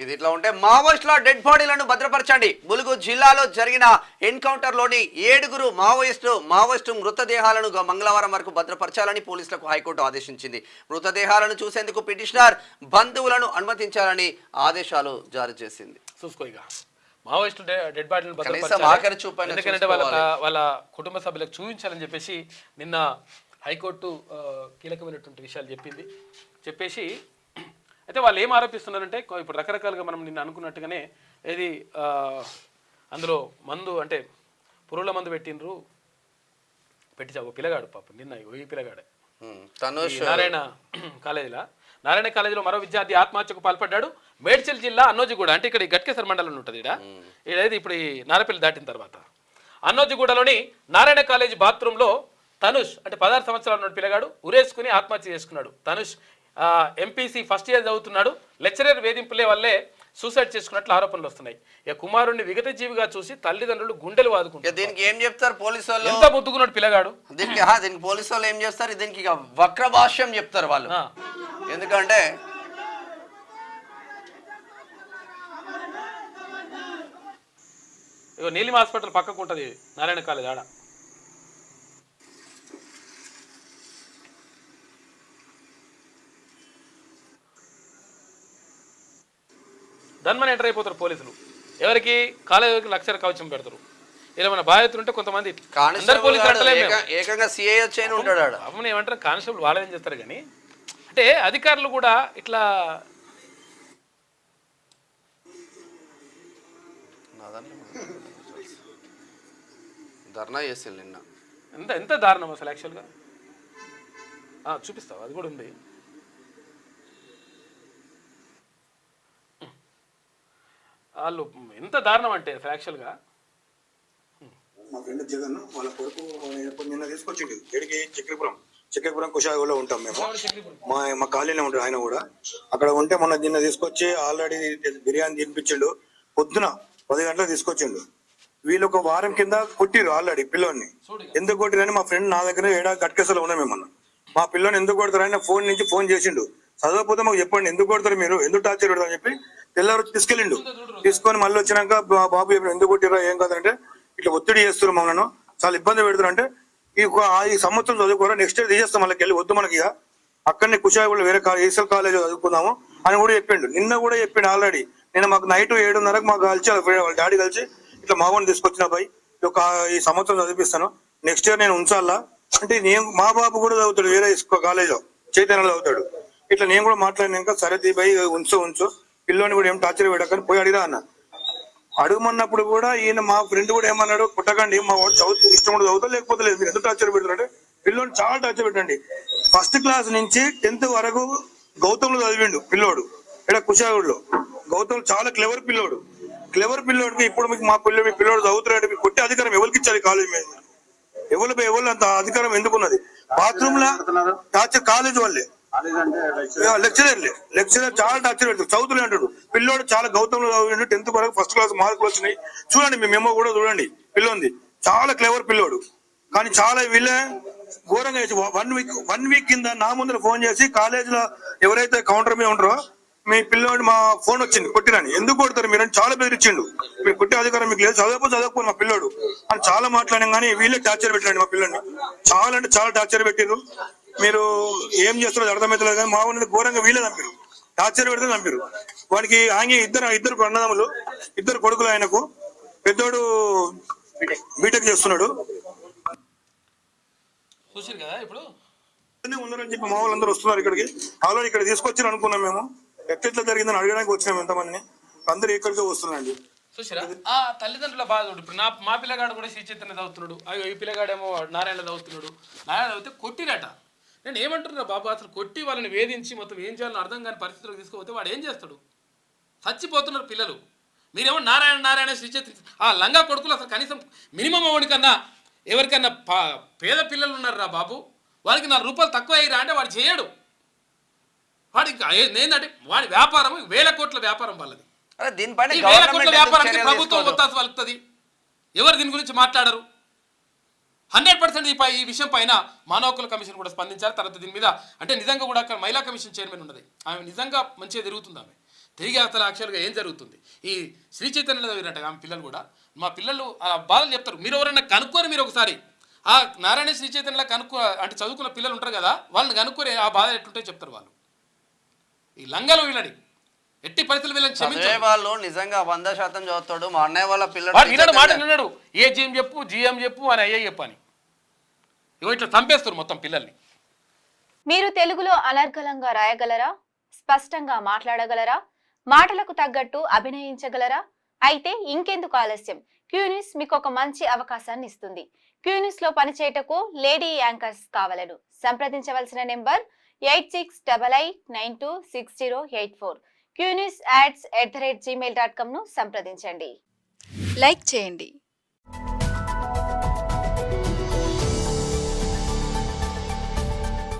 ఇది ఇట్లా ఉంటే మావోయిస్టుల డెడ్ బాడీలను భద్రపరచండి. ములుగు జిల్లాలో జరిగిన ఎన్కౌంటర్లోని 7 మావోయిస్టు మృతదేహాలను మంగళవారం వరకు భద్రపరచాలని పోలీసులకు హైకోర్టు ఆదేశించింది. మృతదేహాలను చూసేందుకు పిటిషనర్ బంధువులను అనుమతించాలని ఆదేశాలు జారీ చేసింది. మావోయిస్టు డెడ్ బాడీలను ఎందుకంటే వాళ్ళ కుటుంబ సభ్యులకు చూపించాలని చెప్పేసి నిన్న హైకోర్టు కీలకమైనటువంటి విషయాలు చెప్పేసి అయితే వాళ్ళు ఏం ఆరోపిస్తున్నారంటే ఇప్పుడు రకరకాలుగా మనం నిన్న అనుకున్నట్టుగానే ఏది అందులో మందు అంటే పురుగుల మందు పెట్టించా ఓ పిల్లగాడు పాప నిన్న ఈ పిల్లగాడే నారాయణ కాలేజీలో మరో విద్యార్థి ఆత్మహత్యకు పాల్పడ్డాడు. మేడ్చల్ జిల్లా అన్నోజిగూడ అంటే ఇక్కడ గట్కేసర్ మండలం ఉంటుంది ఇదేది ఇప్పుడు ఈ నారపల్లి దాటిన తర్వాత అన్నోజిగూడలోని నారాయణ కాలేజీ బాత్రూంలో తనుష్ అంటే 16 సంవత్సరాల నుండి పిల్లగాడు ఉరేసుకుని ఆత్మహత్య చేసుకున్నాడు. తనుష్ ఎంపీసీ ఫస్ట్ ఇయర్ చదువుతున్నాడు. లెక్చరర్ వేధింపులే వల్లే సూసైడ్ చేసుకున్నట్లు ఆరోపణలు వస్తున్నాయి. ఇక కుమారుడిని విగత జీవిగా చూసి తల్లిదండ్రులు గుండెలు వాదుకుంటారు. దీనికి ఏం చెప్తారు పోలీసు వాళ్ళు? ఎంత ముద్దుకున్నాడు పిల్లగాడు. దీనికి పోలీసు వాళ్ళు ఏం చేస్తారు? దీనికి ఇక వక్ర భాష్యం చెప్తారు వాళ్ళు. ఎందుకంటే ఇక నీలిమ హాస్పిటల్ పక్కకు ఉంటుంది నారాయణ కాలేజ్ ఆడ. ధన్మని ఎంటర్ అయిపోతారు పోలీసులు. ఎవరికి కాలేజీకి లక్షల కవచం పెడతారు. ఇలా మన బాధ్యతలు ఉంటే కొంతమంది ఏకంగా సిఐ వచ్చి ఉంటాడు. అప్పుడు ఏమంటారు కానిస్టేబుల్ వాళ్ళేం చేస్తారు కానీ అంటే అధికారులు కూడా ఇట్లా ధర్నా చేసి నిన్న ఎంత దారుణం అసలు యాక్చువల్గా చూపిస్తావు అది కూడా ఉంది. వాళ్ళు ఎంత దారుణం అంటే అసలు యాక్చువల్గా మా ఫ్రెండ్ జగన్ వాళ్ళ కొడుకు నిన్న తీసుకొచ్చిండు ఎడికి చక్రపురం కుషాగూడలో ఉంటాం మేము. మా కాలనీలో ఉంటాడు ఆయన కూడా. అక్కడ ఉంటే నిన్న తీసుకొచ్చి ఆల్రెడీ బిర్యానీ తినిపించిండు. పొద్దున 10 గంటలకు తీసుకొచ్చిండు. వీళ్ళు ఒక వారం కింద కొట్టిరు ఆల్రెడీ పిల్లోని. ఎందుకు కొట్టిరని మా ఫ్రెండ్ నా దగ్గర గట్కేసలో ఉన్నాం మేమన్నా. మా పిల్లోని ఎందుకు కొడతారని ఫోన్ నుంచి ఫోన్ చేసిండు. చదవకపోతే మాకు చెప్పండి ఎందుకు కొడతారు మీరు, ఎందుకు టార్చర్ పెడతారు అని చెప్పి తెల్లారు తీసుకెళ్ళిండు. తీసుకొని మళ్ళీ వచ్చినాక బాబు ఎందుకు కొట్టిరా ఏం కాదంటే ఇట్లా ఒత్తిడి చేస్తున్నారు మమ్మల్ని, చాలా ఇబ్బంది పెడతారు అంటే ఈ సంవత్సరం చదువుకోరా నెక్స్ట్ ఇయర్ తీసేస్తాం మళ్ళీ వెళ్ళి వద్దు మనకి ఇక అక్కడనే కుషాయిగూడ వేరే ఏసల్ కాలేజ్ చదువుకుందాము అని కూడా చెప్పిండు. నిన్న కూడా చెప్పిండు ఆల్రెడీ. నేను మాకు నైట్ 7:30కు మాకు కలిసి వాళ్ళ డాడీ కలిసి ఇట్లా మామూలు తీసుకొచ్చిన అబ్బాయి ఈ సంవత్సరం చదివిస్తాను నెక్స్ట్ ఇయర్ నేను ఉంచాలా అంటే మా బాబు కూడా చదువుతాడు వేరే కాలేజ్లో చైతన్యలో చదువుతాడు. ఇట్లా నేను కూడా మాట్లాడినాక సరే భయ్ ఉంచు పిల్లోని కూడా ఏం టార్చర్ పెట్టకని పోయి అడిగిరా అన్న. అడుగుమన్నప్పుడు కూడా ఈయన మా ఫ్రెండ్ కూడా ఏమన్నాడు పుట్టకండి మా వాడు ఇష్టం కూడా చదువుతా లేకపోతే లేదు మీరు ఎందుకు టార్చర్ పెడతారంటే పిల్లోని చాలా టార్చర్ పెట్టండి. ఫస్ట్ క్లాస్ నుంచి 10th వరకు గౌతమ్లో చదివిండు పిల్లోడు ఇక్కడ కుషాగూడలో. గౌతమ్ చాలా క్లెవర్ పిల్లోడికి ఇప్పుడు మీకు మా పిల్లోడు చదువుతున్నాడు మీకు కొట్టే అధికారం ఎవరికి ఇచ్చారు కాలేజ్ మీద? ఎవరు అంత అధికారం ఎందుకున్నది? బాత్రూమ్ లా టార్చర్ కాలేజ్ వాళ్ళే లెక్చరర్ చాలా టార్చర్ పెడతారు. చదువుతులే అంటాడు పిల్లోడు చాలా గౌతంలో చదివిండు 10th వరకు ఫస్ట్ క్లాస్ మార్కులు వచ్చినాయి. చూడండి మీ మెమో కూడా చూడండి పిల్లోంది చాలా క్లెవర్ పిల్లోడు. కానీ చాలా వీళ్ళే ఘోరంగా చేసి 1 వీక్ కింద నా ముందర ఫోన్ చేసి కాలేజీలో ఎవరైతే కౌంటర్ మీద ఉంటారో మీ పిల్లోడు మా ఫోన్ వచ్చింది కొట్టిరని ఎందుకు కొడతారు మీరు అని చాలా బెదిరించిండు. మీకు కొట్టే అధికారం మీకు లేదు చదవకపోతే మా పిల్లోడు అని చాలా మాట్లాడాం. కానీ వీళ్ళే టార్చర్ పెట్టండి మా పిల్లోడిని చాలా అంటే చాలా టార్చర్ పెట్టిరు. మీరు ఏం చేస్తారో అర్థమవుతలేదు కానీ మా ఊరిని ఘోరంగా వీళ్ళే చంపారు టార్చర్ పెడితే చంపారు. వాడికి ఆంగి ఇద్దరు అన్నదమ్ములు 2 కొడుకులు ఆయనకు. పెద్దోడు బీటెక్ చేస్తున్నాడు. ఉన్నారని చెప్పి మా వాళ్ళందరూ వస్తున్నారు ఇక్కడికి. ఆల్రెడీ ఇక్కడ తీసుకొచ్చారు అనుకున్నాం మేము. ఎట్లా జరిగిందని అడగడానికి వచ్చినాం ఎంతమంది అందరు ఇక్కడికే వస్తున్నారండి. చూసారా ఆ తల్లిదండ్రుల బాధ. ఇప్పుడు మా పిల్లగాడు కూడా శ్రీ చైతన్య చదువుతున్నాడు. అయ్యో ఈ పిల్లగాడేమో నారాయణ చదువుతున్నాడు. నారాయణ చదివితే కొట్టిరట. నేను ఏమంటున్నా బాబు అసలు కొట్టి వాళ్ళని వేధించి మొత్తం ఏం చేయాలని అర్థం కాని పరిస్థితులకు తీసుకుపోతే వాడు ఏం చేస్తాడు? చచ్చిపోతున్నారు పిల్లలు. మీరేమో నారాయణ శ్రీ చైతన్య ఆ లంగా కొడుకులు అసలు కనీసం మినిమం వాడికన్నా ఎవరికన్నా పేద పిల్లలు ఉన్నారా బాబు వాడికి 4 రూపాయలు తక్కువ అయ్యిరా అంటే వాడు చేయడు. వాడికి ఏంటంటే వాడి వ్యాపారం 1000 కోట్ల వ్యాపారం వాళ్ళది. దీనిపైన 1000 కోట్ల వ్యాపారానికి ప్రభుత్వం ఒత్తాసు పలుకుతుంది. ఎవరు దీని గురించి మాట్లాడరు. 100% ఈ విషయం పైన మానవ హక్కుల కమిషన్ కూడా స్పందించారు. తర్వాత దీని మీద అంటే నిజంగా కూడా అక్కడ మహిళా కమిషన్ చైర్మన్ ఉన్నది. ఆమె నిజంగా మంచిగా తిరుగుతుంది. ఆమె తిరిగి అసలు యాక్చువల్గా ఏం జరుగుతుంది ఈ శ్రీ చైతన్యలో చదివినట్టు ఆమె పిల్లలు కూడా మా పిల్లలు ఆ బాధలు చెప్తారు. మీరు ఎవరన్నా కనుక్కొని మీరు ఒకసారి ఆ నారాయణ శ్రీ చైతన్యలో అంటే చదువుకున్న పిల్లలు ఉంటారు కదా, వాళ్ళని కనుక్కొని ఆ బాధ ఎట్లుంటే చెప్తారు వాళ్ళు. ఈ లంగలు వీళ్ళని ఎట్టి పరిస్థితులు వీళ్ళని క్షమించారు. వాళ్ళు నిజంగా 100% చదువుతాడు. మా అన్నయ్య వాళ్ళ విన్నాడు మాట విన్నాడు, ఏ జిఎం చెప్పు జిఎం చెప్పు అని అయ్యే చెప్పు అని ఇట్లా చంపేస్తారు మొత్తం పిల్లల్ని. మీరు తెలుగులో అనర్గళంగా రాయగలరా? స్పష్టంగా మాట్లాడగలరా? మాటలకు తగ్గట్టు అభినయించగలరా? అయితే ఇంకెందుకు ఆలస్యం, క్యూన్యూస్ మీకు ఒక మంచి అవకాశాన్ని ఇస్తుంది. క్యూన్యూస్ లో పనిచేయటకు లేడీ యాంకర్స్ కావాలను సంప్రదించవలసిన నెంబర్ 8688926084. QNewsAds@gmail.com ను సంప్రదించండి. లైక్ చేయండి.